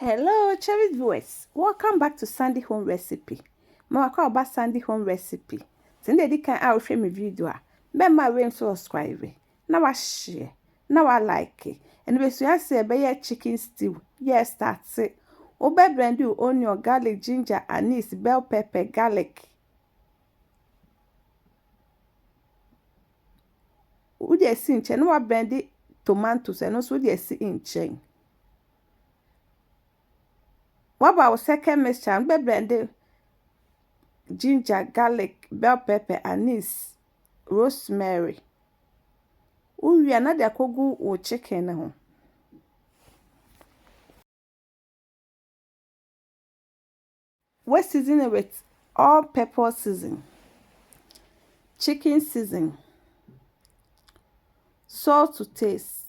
Hello, cherished viewers. Welcome back to Sandy Home Recipe. Mama call about Sandy Home Recipe. Today they can out share my video. Remember when subscribe. Now I share. Now I like it. And we so say be chicken stew. Yes, that's it. Obe blend you onion, garlic, ginger, anise, bell pepper, garlic. We dey see in chain. No blend tomatoes and also dey see in chain. What about second mixture? We blend ginger, garlic, bell pepper, anise, rosemary. We another kogu or chicken ho. We season it with all pepper season, chicken season, salt to taste.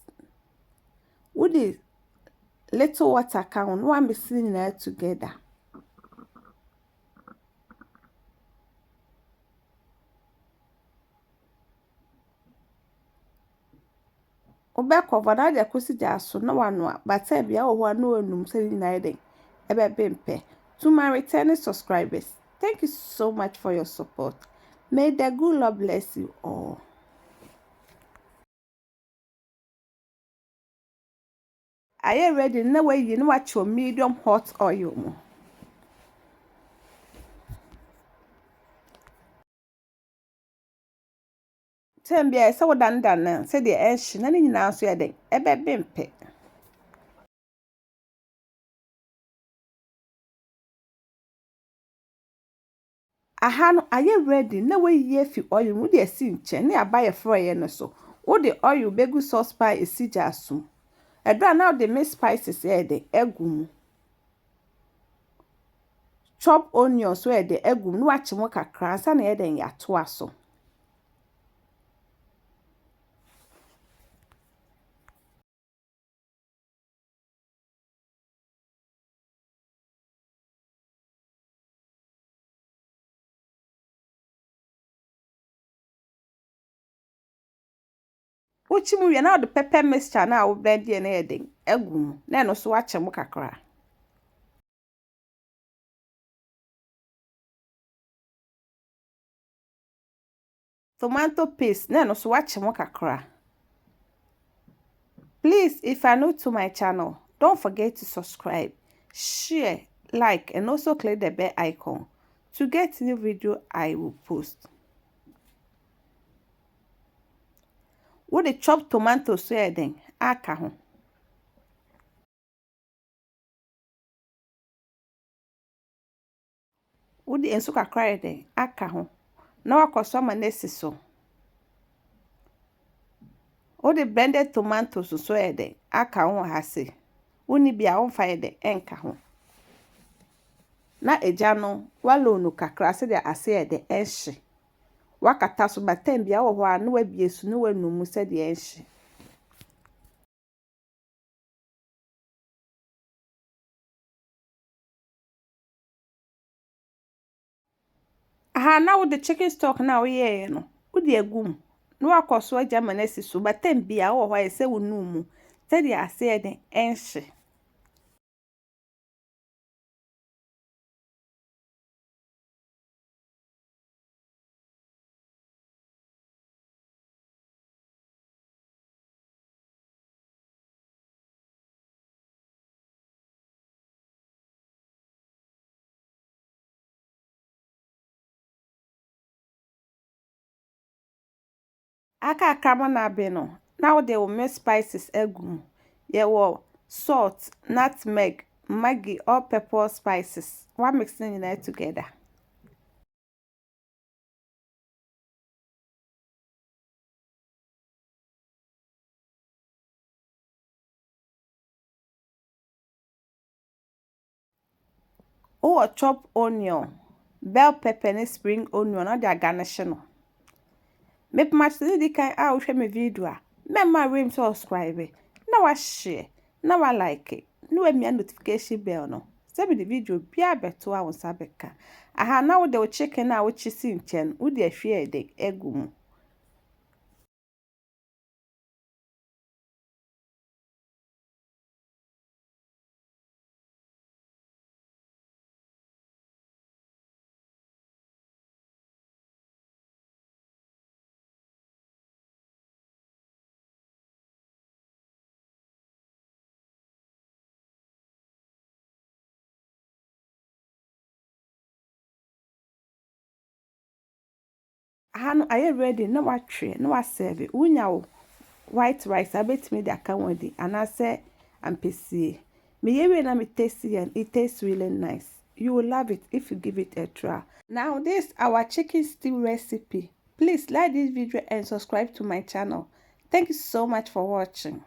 We the little water count. One mixing it together. Obe cover na de kosi jaso na wano but say bia wo no enum say ni na den ebe bempe. To my returning subscribers, thank you so much for your support. May the good Lord bless you all. Are you ready? No way you know what your medium hot oil mo. Tembia say wo dan na say de enhye na ni nyina so ye den ebe bempe. Aha no are you ready? No way ye fi oil mu de asi nche na ya buy fry no so. Wo de oil begu sauce pie esi jasu. Edra now the mix spices here de egum. Chop onions where the egum no achi mo kakra sa na ye den ya to aso. Uchi mu now the pepper mixture na wo blend ye na ye den egum na no so achi mo kakra. Tomato paste na no so achi mo kakra. Please, if you are new to my channel, don't forget to subscribe, share, like, and also click the bell icon to get new video I will post. What the chopped tomatoes so then aka ho. What the enso kakra then aka ho. Na wakoso manesi so. What the blended tomatoes so then aka ho hase. Uni bia on fire de enka ho. Na eja no walo no kakra se de ase de enhye. Wakata so batem bia wo ho a no wabiesu no wanumu se de enhye. Aha na wo the chicken stock na wo ye no. Wo de agum. No akoso aja manesi so batem bia wo ho se wonumu se de ase de enhye. Aka kramo na be no. Now they will make spices egum. Ye wo salt, nutmeg, maggi, all pepper spices. One mixing it together. Oh, chop onion, bell pepper and spring onion or the garnish no. Make much the kind out share my video. Remember ring subscribe. Now I share. Now I like it. No me notification bell no. Send me the video be beto a sabeka. Aha now the chicken na which is in chen. Would the fear the egum. Hano are you ready? No what tray, no what serve. Unya white rice. I bet me the can with it. And I say I'm PC. Me yewe na me tasty and it tastes really nice. You will love it if you give it a try. Now this our chicken stew recipe. Please like this video and subscribe to my channel. Thank you so much for watching.